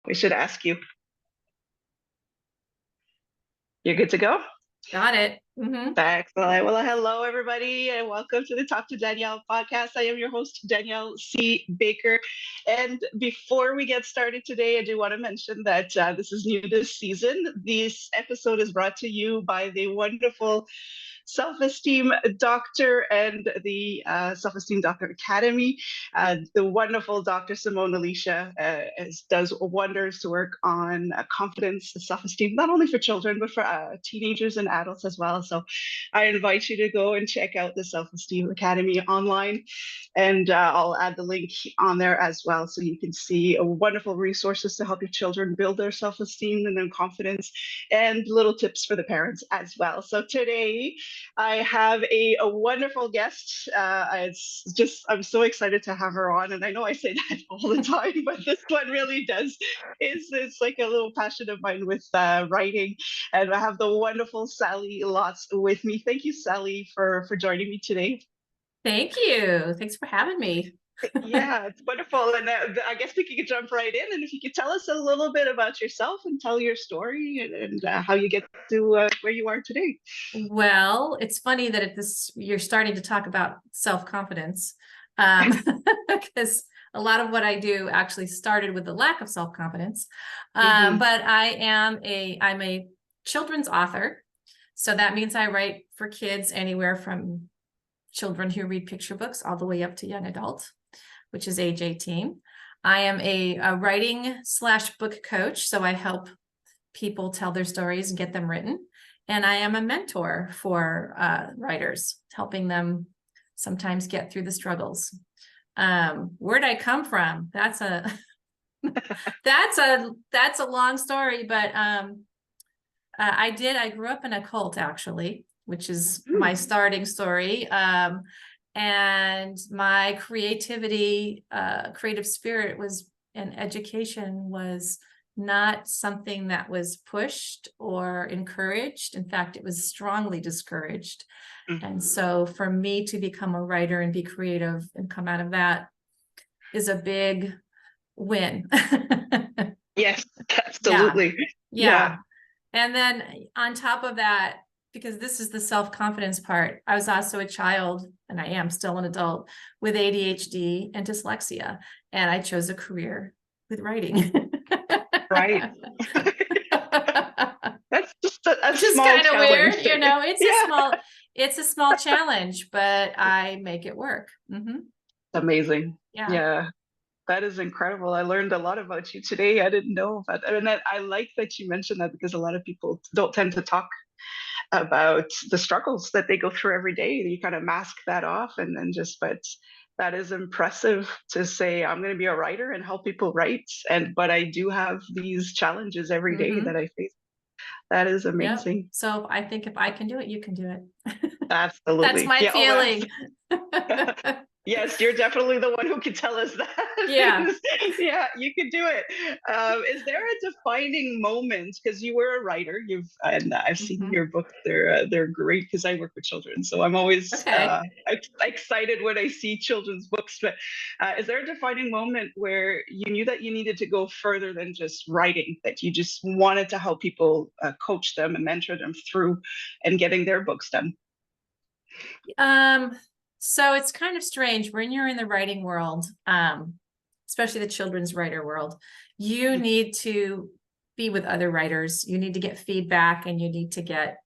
We should ask you. You're good to go? Got it. Mm-hmm. Excellent. Well, hello, everybody, and welcome to the Talk to Danielle podcast. I am your host, Danielle C. Baker. And before we get started today, I do want to mention that this is new this season. This episode is brought to you by the wonderful Self-Esteem Doctor and the Self-Esteem Doctor Academy. The wonderful Dr. Simone Alicia does wonders to work on confidence, self-esteem, not only for children, but for teenagers and adults as well. So I invite you to go and check out the Self-Esteem Academy online. And I'll add the link on there as well so you can see wonderful resources to help your children build their self-esteem and their confidence, and little tips for the parents as well. So today, I have a wonderful guest. I'm so excited to have her on. And I know I say that all the time, but this one really does. It's like a little passion of mine with writing. And I have the wonderful Sally Lotz with me. Thank you, Sally, for joining me today. Thank you. Thanks for having me. Yeah, it's wonderful. And I guess we could jump right in. And if you could tell us a little bit about yourself and tell your story and how you get to where you are today. Well, it's funny that you're starting to talk about self-confidence, because a lot of what I do actually started with the lack of self-confidence. But I'm a children's author. So that means I write for kids anywhere from children who read picture books all the way up to young adult, which is age 18. I am a writing/book coach, so I help people tell their stories and get them written. And I am a mentor for writers, helping them sometimes get through the struggles. Where'd I come from? That's a that's a long story, but I grew up in a cult, actually, which is my starting story. And my creative spirit and education was not something that was pushed or encouraged. In fact, it was strongly discouraged. And so for me to become a writer and be creative and come out of that is a big win. Yes, absolutely. Yeah. And then on top of that, because this is the self-confidence part, I was also a child, and I am still an adult, with ADHD and dyslexia. And I chose a career with writing. Right. That's just a small kind of weird, challenge. It's a small challenge, but I make it work. Amazing. Yeah. Yeah. That is incredible. I learned a lot about you today. I didn't know about that. And I like that you mentioned that, because a lot of people don't tend to talk about the struggles that they go through every day. You kind of mask that off but that is impressive to say, I'm going to be a writer and help people write. But I do have these challenges every day that I face. That is amazing. Yep. So I think if I can do it, you can do it. Absolutely. That's my feeling. Yes, you're definitely the one who can tell us that. Yeah. Yeah, you can do it. Is there a defining moment? Because you were a writer, and I've seen your books. They're great because I work with children, so I'm always excited when I see children's books. But is there a defining moment where you knew that you needed to go further than just writing? That you just wanted to help people, coach them and mentor them through and getting their books done? So it's kind of strange when you're in the writing world, especially the children's writer world. You need to be with other writers. You need to get feedback, and you need to get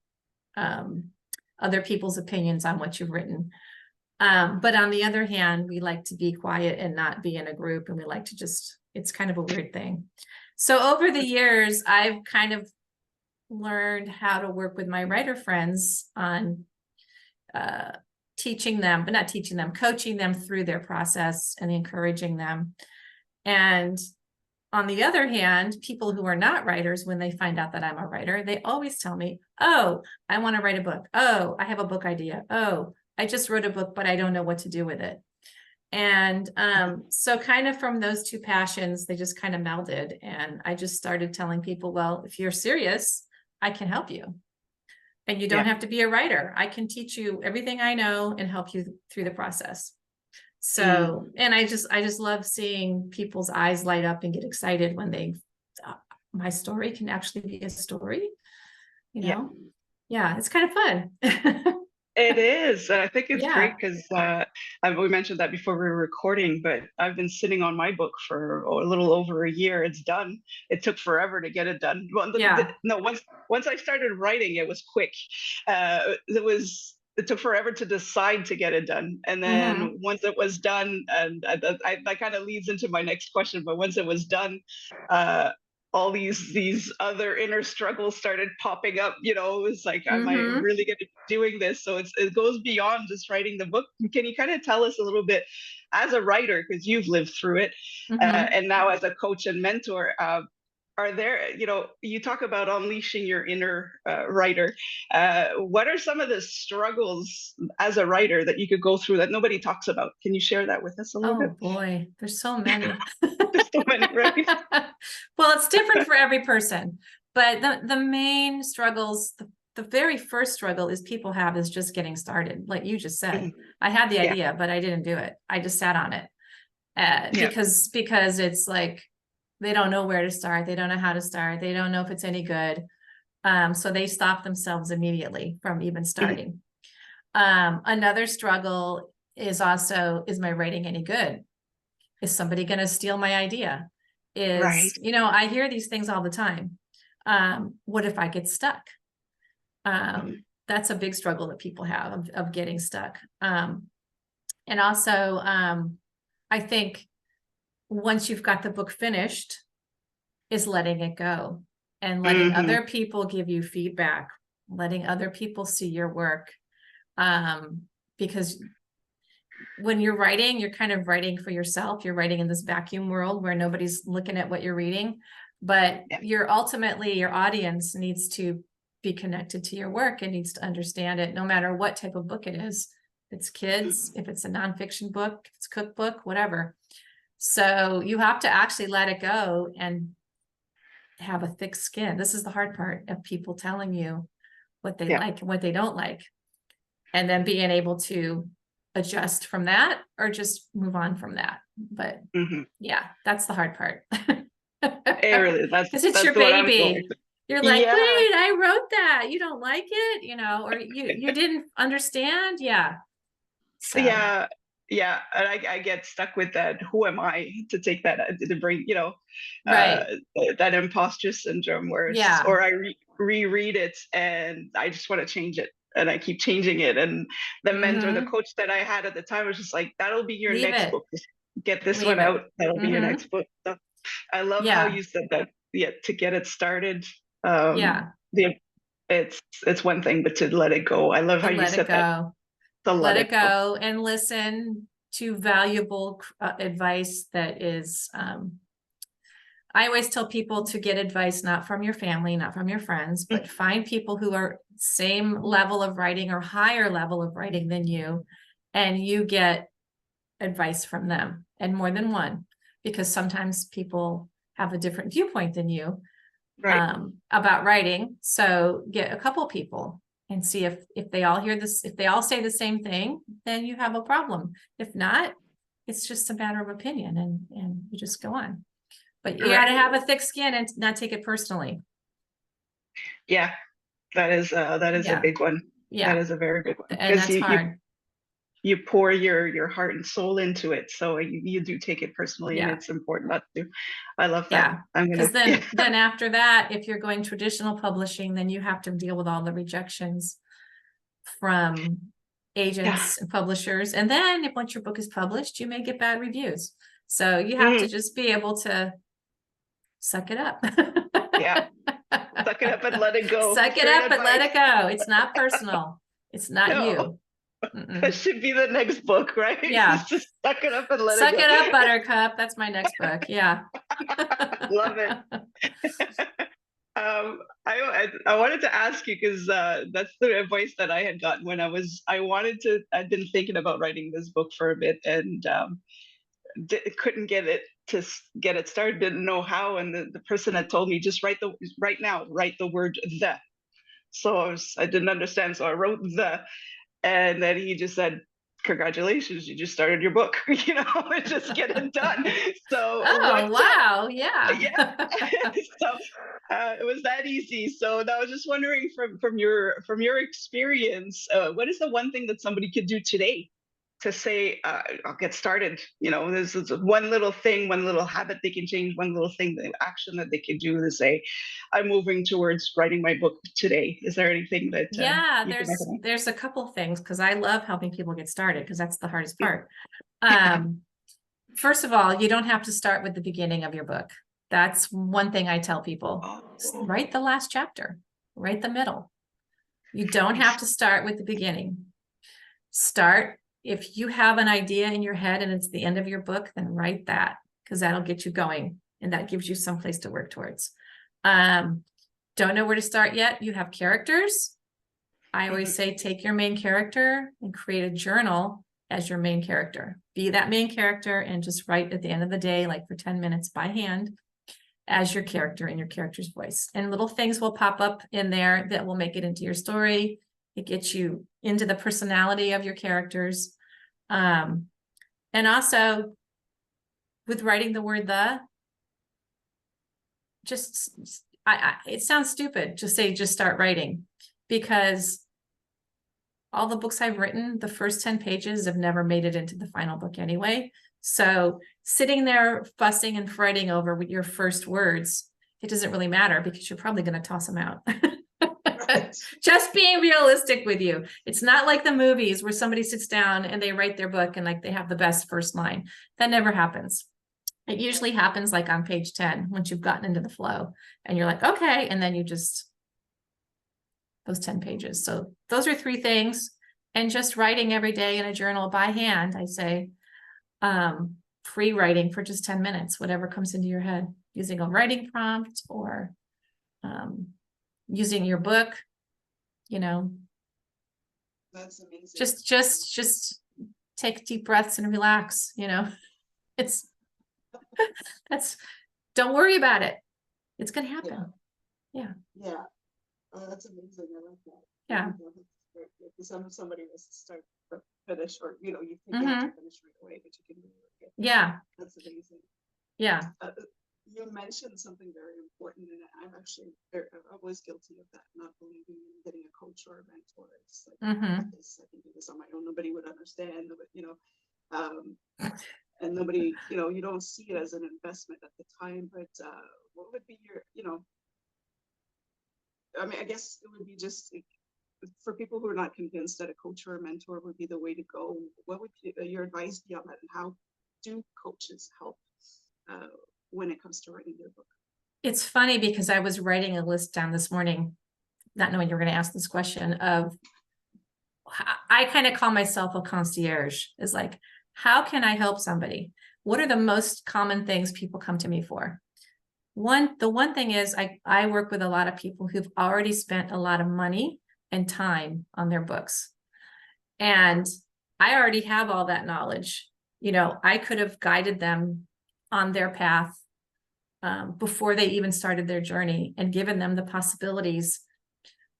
other people's opinions on what you've written. But on the other hand, we like to be quiet and not be in a group, and we like to it's kind of a weird thing. So over the years, I've kind of learned how to work with my writer friends on coaching them through their process and encouraging them. And on the other hand, people who are not writers, when they find out that I'm a writer, they always tell me, oh, I want to write a book. Oh, I have a book idea. Oh, I just wrote a book, but I don't know what to do with it. And so kind of from those two passions, they just kind of melded. And I just started telling people, well, if you're serious, I can help you. And you don't have to be a writer. I can teach you everything I know and help you through the process. So, and I just love seeing people's eyes light up and get excited when they my story can actually be a story, you Yeah. know? Yeah, it's kind of fun. It is. I think it's great Yeah, because we mentioned that before we were recording, but I've been sitting on my book for a little over a year. It's done. It took forever to get it done. Well, yeah. no, once I started writing, it was quick. It took forever to decide to get it done, and Mm-hmm. then once it was done, and that kind of leads into my next question. But once it was done, uh, all these other inner struggles started popping up. It was like, am I Mm-hmm. really going to be doing this? So it goes beyond just writing the book. Can you kind of tell us a little bit, as a writer, because you've lived through it, Mm-hmm. and now as a coach and mentor, are there, you talk about unleashing your inner writer. What are some of the struggles as a writer that you could go through that nobody talks about? Can you share that with us a little Oh bit? boy, there's so many. There's so many, right? Well, it's different for every person, but the main struggles, the very first struggle is people have is just getting started. Like you just said, Mhm. I had the Yeah, idea, but I didn't do it. I just sat on it. yeah. Because it's like they don't know where to start, they don't know how to start, they don't know if it's any good. So they stop themselves immediately from even Mhm. starting. Another struggle is also, is my writing any good? Is somebody going to steal my idea? Right. I hear these things all the time. What if I get stuck? Mhm. That's a big struggle that people have of getting stuck. And also, I think once you've got the book finished, is letting it go and letting Mhm. other people give you feedback, letting other people see your work. Because when you're writing, you're kind of writing for yourself. You're writing in this vacuum world where nobody's looking at what you're reading, but Yeah. your audience needs to be connected to your work and needs to understand it, no matter what type of book it is. If it's kids, if it's a nonfiction book, if it's a cookbook, whatever. So you have to actually let it go and have a thick skin. This is the hard part of people telling you what they Yeah. like and what they don't like, and then being able to adjust from that or just move on from that. But Mhm. yeah, that's the hard part. It really, Because it's that's your what I'm going baby. through. You're like, wait, Yeah. I wrote that. You don't like it, or you didn't understand. Yeah. So Yeah. Yeah. And I get stuck with that. Who am I to take that, to bring, uh, right. that imposter syndrome Yeah. or I reread it and I just want to change it. And I keep changing it. And the mentor, the Mm-hmm. coach that I had at the time was just like, that'll be your Leave next it. book. Just get this Leave one it. out. That'll be your Mm-hmm. next book. So I love how Yeah. you said that. Yeah, to get it started. Um, Yeah. the it's one thing, but to let it go. I love To how you let it said that. go. To Let let it it go. go and listen to valuable advice that is I always tell people to get advice not from your family, not from your friends, but find people who are same level of writing or higher level of writing than you, and you get advice from them, and more than one, because sometimes people have a different viewpoint than you Right. about writing. So get a couple people and see if they all hear this, if they all say the same thing, then you have a problem. If not, it's just a matter of opinion, and you just go on. But you got to Right. have a thick skin and not take it personally. Yeah. That is a Yeah. big one. That Yeah. is a very big one And because that's hard. you pour your heart and soul into it, so you do take it personally, and Yeah. it's important not to. I love that. Yeah. I'm gonna. Because Yeah. then after that, if you're going traditional publishing, then you have to deal with all the rejections from Yeah. agents and publishers. And then if once your book is published, you may get bad reviews. So you have to Mhm. just be able to suck it up. Yeah. Suck it up and let it go. Suck it Great up and let advice. it go. It's not personal. It's not No, you. that Mm-mm. should be the next book, right? Yeah. Just suck it up and let it Suck go. it up, Buttercup. That's my next book. Yeah. Love it. I wanted to ask you because that's the advice that I had gotten when I'd been thinking about writing this book for a bit and couldn't get it started, didn't know how. And the person had told me, just write the word the. So I didn't understand. So I wrote the, and then he just said, congratulations, you just started your book, just get it done. So Oh, wow. Yeah. yeah, so it was that easy. So I was just wondering from your experience, what is the one thing that somebody could do today to say, I'll get started? This is one little thing, one little habit they can change, one little thing, the action that they can do to say, I'm moving towards writing my book today. Is there anything that Yeah, you can recommend? there's a couple things because I love helping people get started because that's the hardest Yeah. part. First of all, you don't have to start with the beginning of your book. That's one thing I tell people. Oh, Write the last chapter, write the middle. You don't have to start with the beginning. Start, if you have an idea in your head and it's the end of your book, then write that because that'll get you going and that gives you some place to work towards. Don't know where to start yet? You have characters. I always say take your main character and create a journal as your main character. Be that main character and just write at the end of the day, like for 10 minutes by hand as your character in your character's voice. And little things will pop up in there that will make it into your story. It gets you into the personality of your characters. And also with writing the word the, it sounds stupid to say just start writing, because all the books I've written, the first 10 pages have never made it into the final book anyway. So sitting there fussing and fretting over with your first words, it doesn't really matter because you're probably going to toss them out. Just being realistic with you. It's not like the movies where somebody sits down and they write their book and like they have the best first line. That never happens. It usually happens like on page 10, once you've gotten into the flow and you're like, okay. And then you just, those 10 pages. So those are 3 things. And just writing every day in a journal by hand, I say, free writing for just 10 minutes, whatever comes into your head, using a writing prompt or using your book, that's amazing. Just take deep breaths and relax, don't worry about it. It's going to happen. Yeah. That's amazing. I like that. Yeah. Because somebody was to start or finish, or you think you have to finish right away, but you can really work it. Yeah. That's amazing. Yeah. You mentioned something very important, and I'm actually I was guilty of that, not believing in getting a coach or a mentor. It's like I can do this on my own. Nobody would understand, but and nobody, you don't see it as an investment at the time. But what would be your, I mean, I guess it would be just for people who are not convinced that a coach or a mentor would be the way to go. What would your advice be on that, and how do coaches help when it comes to writing their book? It's funny because I was writing a list down this morning, not knowing you were going to ask this question, of I kind of call myself a concierge. Is like, how can I help somebody? What are the most common things people come to me for? The one thing is I work with a lot of people who've already spent a lot of money and time on their books. And I already have all that knowledge. I could have guided them on their path before they even started their journey and given them the possibilities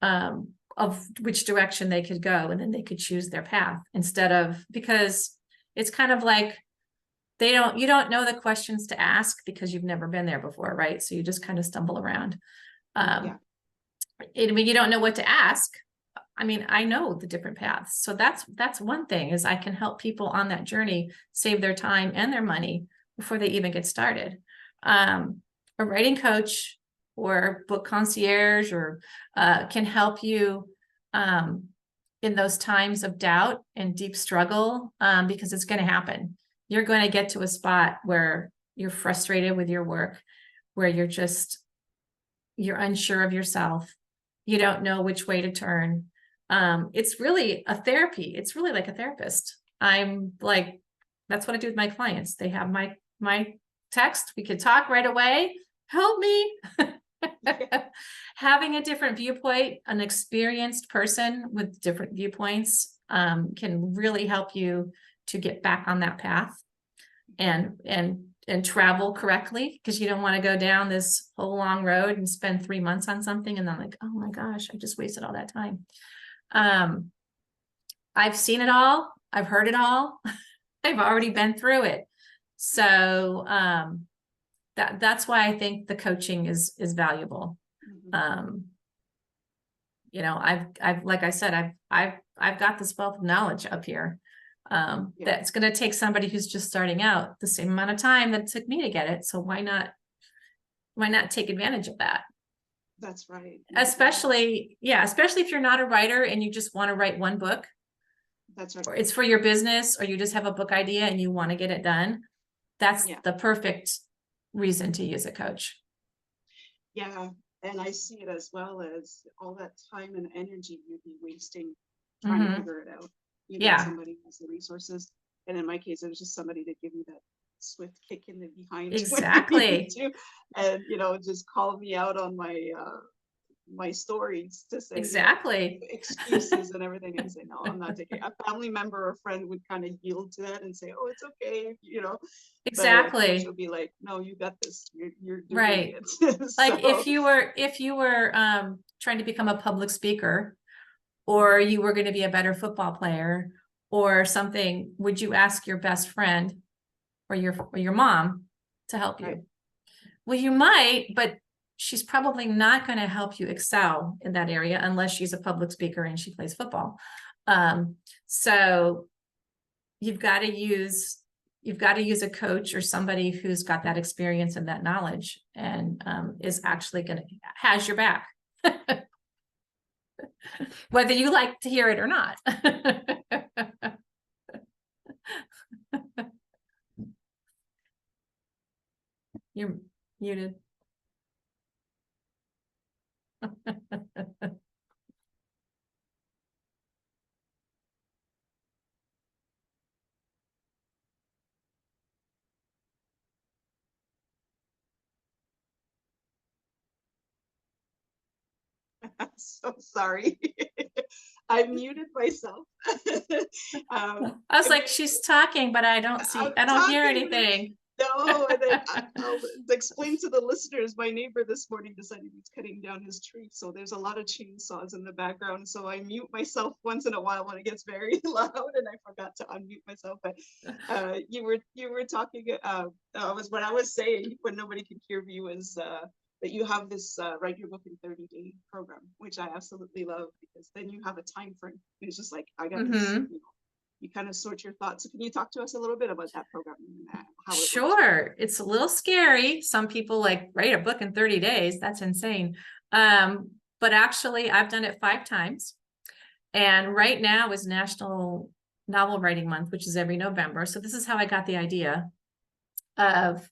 of which direction they could go, and then they could choose their path instead of, because it's kind of like you don't know the questions to ask because you've never been there before, right? So you just kind of stumble around. You don't know what to ask. I mean, I know the different paths. So that's one thing, is I can help people on that journey save their time and their money before they even get started. A writing coach or book concierge or can help you in those times of doubt and deep struggle, because it's going to happen. You're going to get to a spot where you're frustrated with your work, where you're unsure of yourself. You don't know which way to turn. It's really a therapy. It's really like a therapist. I'm like, that's what I do with my clients. They have my text. We could talk right away. Help me. Having a different viewpoint, an experienced person with different viewpoints, can really help you to get back on that path and travel correctly, because you don't want to go down this whole long road and spend 3 months on something and then like, oh my gosh, I just wasted all that time. I've seen it all. I've heard it all. I've already been through it. So that's why I think the coaching is valuable. You know, I've like I said, I've got this wealth of knowledge up here. That's going to take somebody who's just starting out the same amount of time that it took me to get it. So why not take advantage of that? That's right. Especially if you're not a writer and you just want to write one book. That's right. Or it's for your business, or you just have a book idea and you want to get it done. That's the perfect reason to use a coach. Yeah. And I see it as well as all that time and energy you'd be wasting trying to figure it out. You need somebody who has the resources. And in my case, it was just somebody to give me that swift kick in the behind. Exactly. And, you know, just call me out on my stories to say excuses and everything, and say, no, I'm not taking it. A family member or friend would kind of yield to that and say, oh, it's okay, you know. Exactly. She'll be like, no, you got this. You're doing right. it. Like if you were trying to become a public speaker, or you were going to be a better football player or something, would you ask your best friend or your mom to help you? Right. Well, you might, but she's probably not going to help you excel in that area unless she's a public speaker and she plays football. So you've got to use a coach or somebody who's got that experience and that knowledge, and is actually has your back, whether you like to hear it or not. You're muted. I'm so sorry. I muted myself. I was like, she's talking, but I don't hear anything. No, and then I'll explain to the listeners, my neighbor this morning decided he's cutting down his tree. So there's a lot of chainsaws in the background. So I mute myself once in a while when it gets very loud, and I forgot to unmute myself. But you were talking, what I was saying when nobody could hear me was that you have this write your book in 30-day program, which I absolutely love, because then you have a time frame. It's just like, I got this, you know, you kind of sort your thoughts. So can you talk to us a little bit about that program? And how it Sure. It's a little scary. Some people like write a book in 30 days. That's insane. But actually I've done it 5 times. And right now is National Novel Writing Month, which is every November. So this is how I got the idea of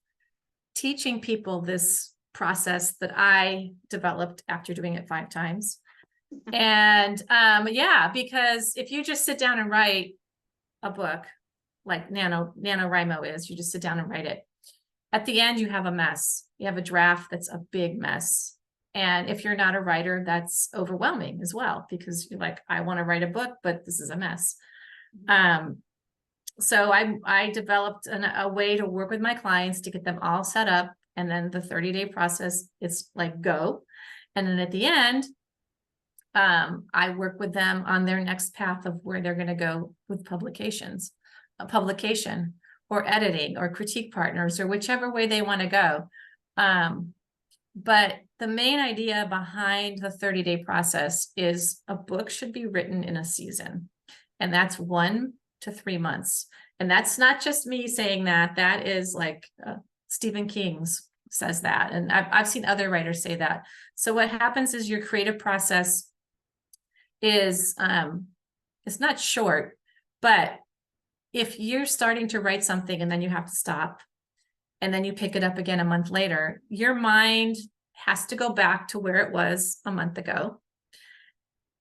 teaching people this process that I developed after doing it 5 times. And because if you just sit down and write a book like NaNoWriMo is, you just sit down and write it. At the end, you have a mess. You have a draft that's a big mess. And if you're not a writer, that's overwhelming as well, because you're like, I want to write a book, but this is a mess. So I developed a way to work with my clients to get them all set up. And then the 30-day process, it's like go. And then at the end, I work with them on their next path of where they're going to go with publication or editing or critique partners or whichever way they want to go. But the main idea behind the 30-day process is a book should be written in a season. And that's 1 to 3 months. And that's not just me saying that. That is like Stephen King's says that. And I've seen other writers say that. So what happens is your creative process is it's not short, but if you're starting to write something and then you have to stop and then you pick it up again a month later, your mind has to go back to where it was a month ago.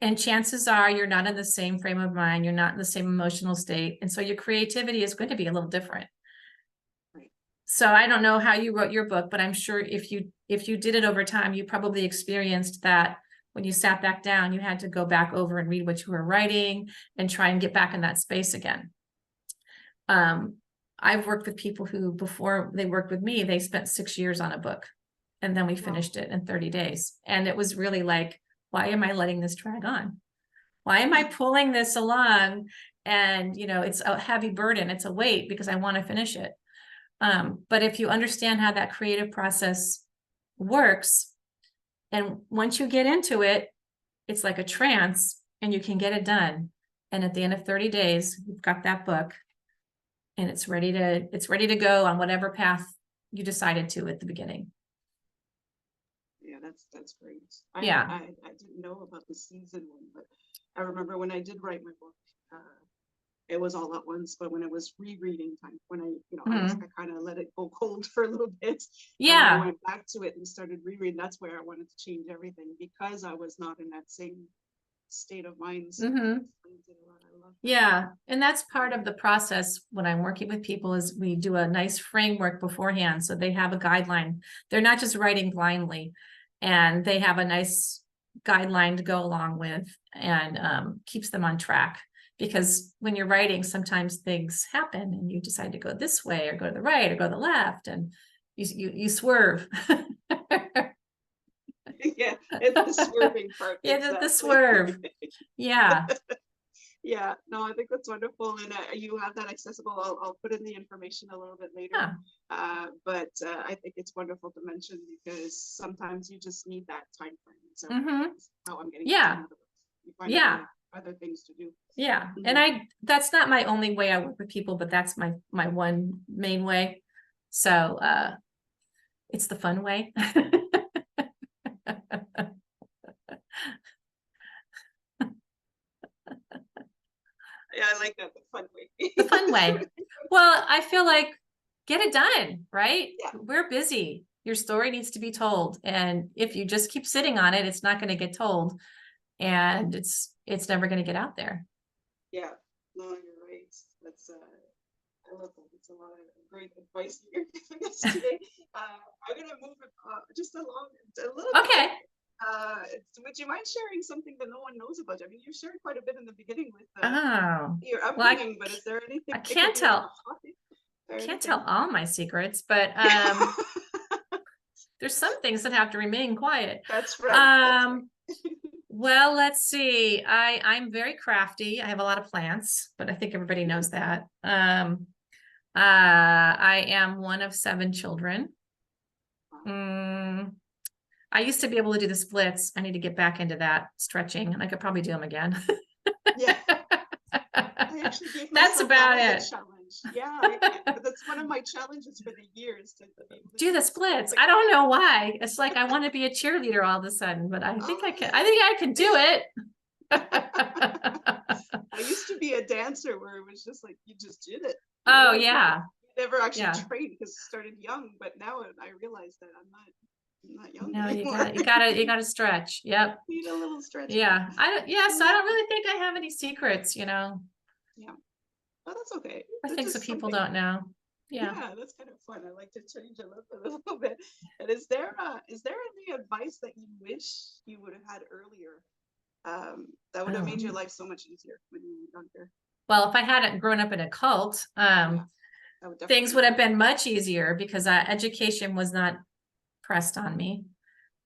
And chances are you're not in the same frame of mind, you're not in the same emotional state. And so your creativity is going to be a little different. So I don't know how you wrote your book, but I'm sure if you did it over time, you probably experienced that when you sat back down, you had to go back over and read what you were writing and try and get back in that space again. I've worked with people who, before they worked with me, they spent 6 years on a book, and then we finished it in 30 days. And it was really like, why am I letting this drag on? Why am I pulling this along and, you know, it's a heavy burden. It's a weight because I want to finish it. But if you understand how that creative process works, and once you get into it, it's like a trance and you can get it done. And at the end of 30 days, you've got that book and it's ready to go on whatever path you decided to at the beginning. Yeah, that's great. I didn't know about the season one, but I remember when I did write my book, it was all at once, but when it was rereading time, when I kind of let it go cold for a little bit. Yeah. And when I went back to it and started rereading, that's where I wanted to change everything because I was not in that same state of mind. So yeah. And that's part of the process when I'm working with people is we do a nice framework beforehand. So they have a guideline. They're not just writing blindly, and they have a nice guideline to go along with, and keeps them on track. Because when you're writing, sometimes things happen and you decide to go this way or go to the right or go to the left, and you swerve. Yeah, it's the swerving part. Yeah, exactly. the swerve. Yeah. Yeah, no, I think that's wonderful, and you have that accessible. I'll put in the information a little bit later. Yeah. But I think it's wonderful to mention because sometimes you just need that time frame. So that's how I'm getting. Yeah. You find other things to do. Yeah. And that's not my only way I work with people, but that's my one main way. So it's the fun way. Yeah, I like that, the fun way. The fun way. Well, I feel like get it done, right? Yeah. We're busy. Your story needs to be told. And if you just keep sitting on it, it's not going to get told. And it's never going to get out there. Yeah, no, you're right. That's I love that. It's a lot of great advice you're giving us today. I'm gonna move it just a little Okay. bit. Would you mind sharing something that no one knows about you? I mean, you shared quite a bit in the beginning with your upbringing, but is there anything? I can't tell. I can't tell all my secrets, but there's some things that have to remain quiet. That's right. Well, let's see. I'm very crafty. I have a lot of plants, but I think everybody knows that. I am one of 7 children. I used to be able to do the splits. I need to get back into that stretching, and I could probably do them again. Yeah. I actually gave That's about it. Challenge. Yeah, that's one of my challenges for the years to do the splits. I don't know why. It's like I want to be a cheerleader all of a sudden, but I think I can. I think I can do it. I used to be a dancer where it was just like you just did it. Oh yeah. You never actually trained because it started young, but now I realize that I'm not young. No, anymore. you gotta stretch. Yep. Need a little stretch. Yeah. So I don't really think I have any secrets, Yeah. Well, that's okay. I think so people don't know. Yeah, that's kind of fun. I like to change it up a little bit. And is there any advice that you wish you would have had earlier that would have made your life so much easier when you were younger? Well, if I hadn't grown up in a cult, things would have been much easier because education was not pressed on me.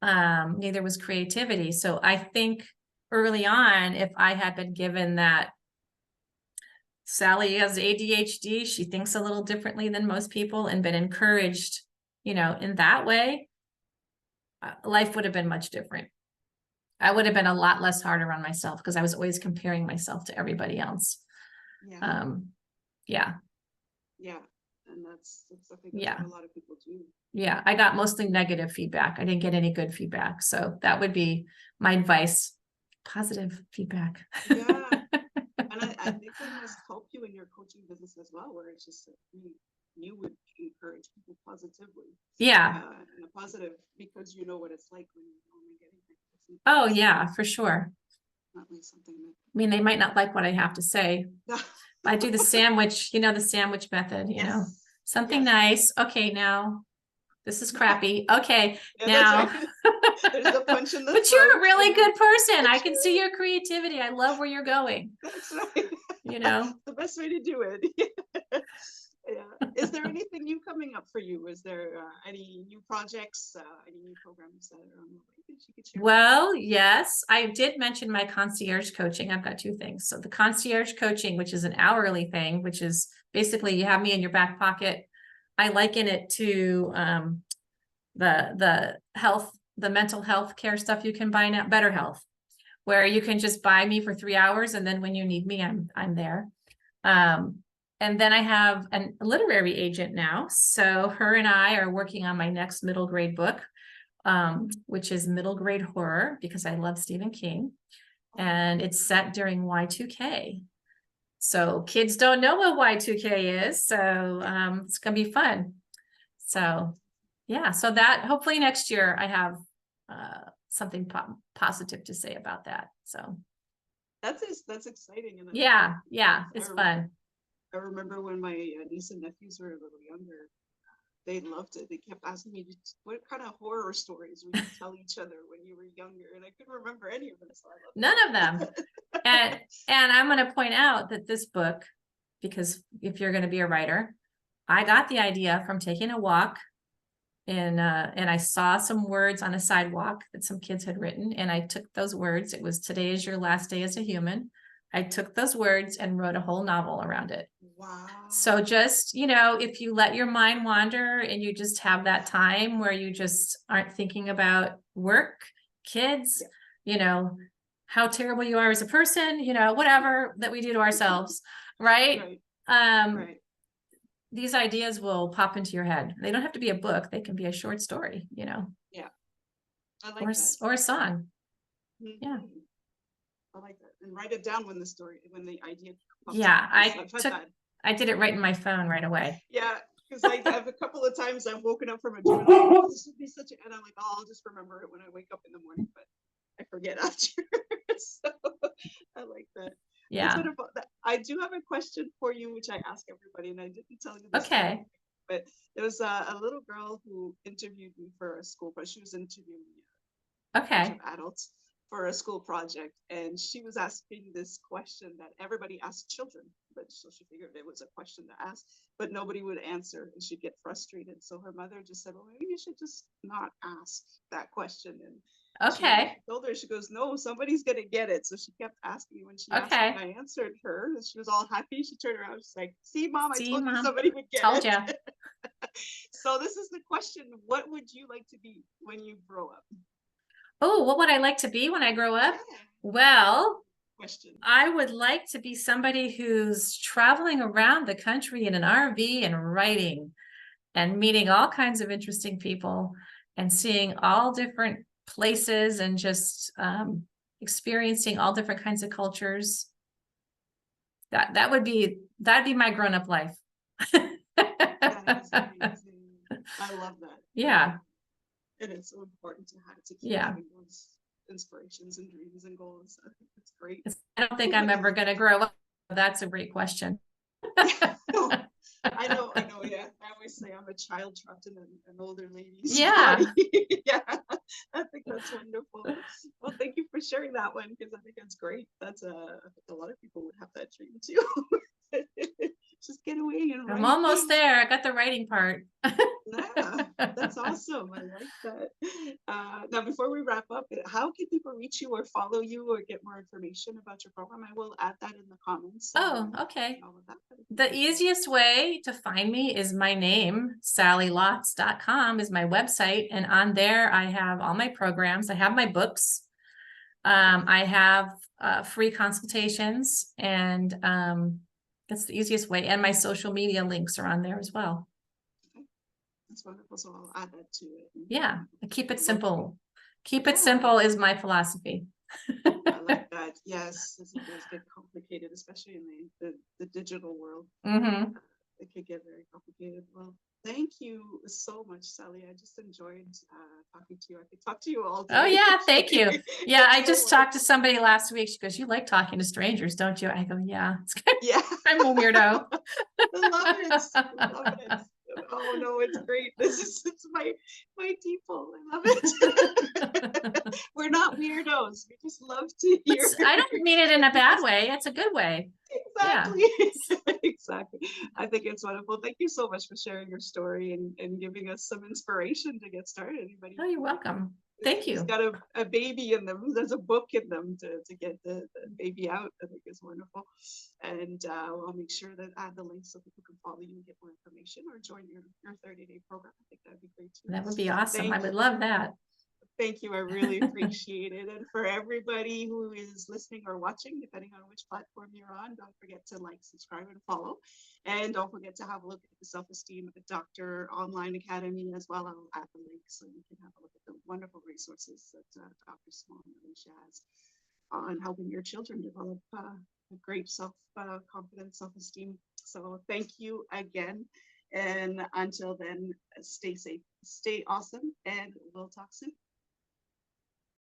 Neither was creativity. So I think early on, if I had been given that Sally has ADHD, she thinks a little differently than most people, and been encouraged, in that way, life would have been much different. I would have been a lot less harder on myself because I was always comparing myself to everybody else. Yeah. And that's I think what a lot of people do. Yeah, I got mostly negative feedback. I didn't get any good feedback. So that would be my advice. Positive feedback. Yeah. And I think that must help you in your coaching business as well, where it's just that you would encourage people positively. Yeah. And a positive, because you know what it's like when you're only getting things. Oh yeah, for sure. Not like something that... I mean, they might not like what I have to say. I do the sandwich, the sandwich method, something nice. Okay, now this is crappy. Okay, now. Right. There's the punch in the But you're a really good person. I can see your creativity. I love where you're going. That's right. The best way to do it. Yeah. Is there anything new coming up for you? Is there any new projects, any new programs that are on the way that you could share? Well, yes, I did mention my concierge coaching. I've got two things. So the concierge coaching, which is an hourly thing, which is basically you have me in your back pocket. I liken it to the health, the mental health care stuff you can buy now, Better Health, where you can just buy me for 3 hours, and then when you need me, I'm there. And then I have a literary agent now. So her and I are working on my next middle grade book, which is middle grade horror, because I love Stephen King, and it's set during Y2K. So kids don't know what Y2K is. So it's going to be fun. So yeah, so that hopefully next year I have something positive to say about that. So that's exciting. And yeah, it's fun. I remember when my niece and nephews were a little younger, they loved it. They kept asking me, what kind of horror stories would you tell each other when you were younger? And I couldn't remember any of them. So I loved None of them. And I'm going to point out that this book, because if you're going to be a writer, I got the idea from taking a walk, and I saw some words on a sidewalk that some kids had written, and I took those words. It was "Today is your last day as a human." I took those words and wrote a whole novel around it. Wow. So just, if you let your mind wander and you just have that time where you just aren't thinking about work, kids, how terrible you are as a person, whatever that we do to ourselves, right? Right. These ideas will pop into your head. They don't have to be a book. They can be a short story, Yeah. I like that. Or a song. Mm-hmm. Yeah. I like that. And write it down when the idea pops Yeah, up. I did it right in my phone right away. Yeah, because I have a couple of times I've woken up from a dream and I'm like, this would be and I'm like, I'll just remember it when I wake up in the morning, but I forget after. So I like that. Yeah. About that. I do have a question for you, which I ask everybody, and I didn't tell you this. Okay. But there was a little girl who interviewed me for a school, but she was interviewing a bunch of adults for a school project, and she was asking this question that everybody asked children, but so she figured it was a question to ask, but nobody would answer, and she'd get frustrated. So her mother just said, well, maybe you should just not ask that question. And she told her, she goes, no, somebody's gonna get it. So she kept asking. When she asked me, I answered her, and she was all happy. She turned around, she's like, see, Mom, I told you somebody would get it. You. So this is the question: what would you like to be when you grow up? Oh, what would I like to be when I grow up? Well, I would like to be somebody who's traveling around the country in an RV and writing and meeting all kinds of interesting people and seeing all different places and just experiencing all different kinds of cultures. That'd be my grown-up life. That is amazing. I love that. Yeah. And it's so important to keep having those inspirations and dreams and goals. I think that's great. I don't think I'm ever going to grow up. That's a great question. I know. Yeah, I always say I'm a child trapped in an older lady's body. Yeah, I think that's wonderful. Well, thank you for sharing that one, because I think it's great. That's I think a lot of people would have that dream too. Just get away and write. I'm almost there. I got the writing part. Yeah, that's awesome. I like that. Now, before we wrap up, how can people reach you or follow you or get more information about your program? I will add that in the comments. Oh, okay. The easiest way to find me is my name, SallyLotz.com is my website. And on there, I have all my programs. I have my books. I have free consultations, and that's the easiest way. And my social media links are on there as well. That's wonderful. So I'll add that to it. Yeah. Keep it simple. Keep it simple is my philosophy. I like that. Yes. It does get complicated, especially in the digital world. Mm-hmm. It could get very complicated. Well, thank you so much, Sally. I just enjoyed talking to you. I could talk to you all day. Oh, yeah. Thank you. Yeah. I just talked to somebody last week. She goes, you like talking to strangers, don't you? I go, yeah. Yeah. I'm a weirdo. I love it. I love it. Oh no, it's great. It's my people. I love it. We're not weirdos. We just love to hear. I don't mean it in a bad way. It's a good way. Exactly. Exactly. I think it's wonderful. Thank you so much for sharing your story and giving us some inspiration to get started. Anybody Oh, you're welcome. Thank who's you. got a baby in them, there's a book in them to get the baby out, I think is wonderful. And I'll make sure that I add the links so people can follow you and get more information or join your 30-day program. I think that'd be great too. That would be awesome. I Thank would love that. Thank you. I really appreciate it. And for everybody who is listening or watching, depending on which platform you're on, don't forget to like, subscribe, and follow. And don't forget to have a look at the Self-Esteem Doctor Online Academy as well. I'll add the link so you can have a look at the wonderful resources that Dr. Small and Alicia has on helping your children develop a great self-confidence, self-esteem. So thank you again. And until then, stay safe, stay awesome, and we'll talk soon.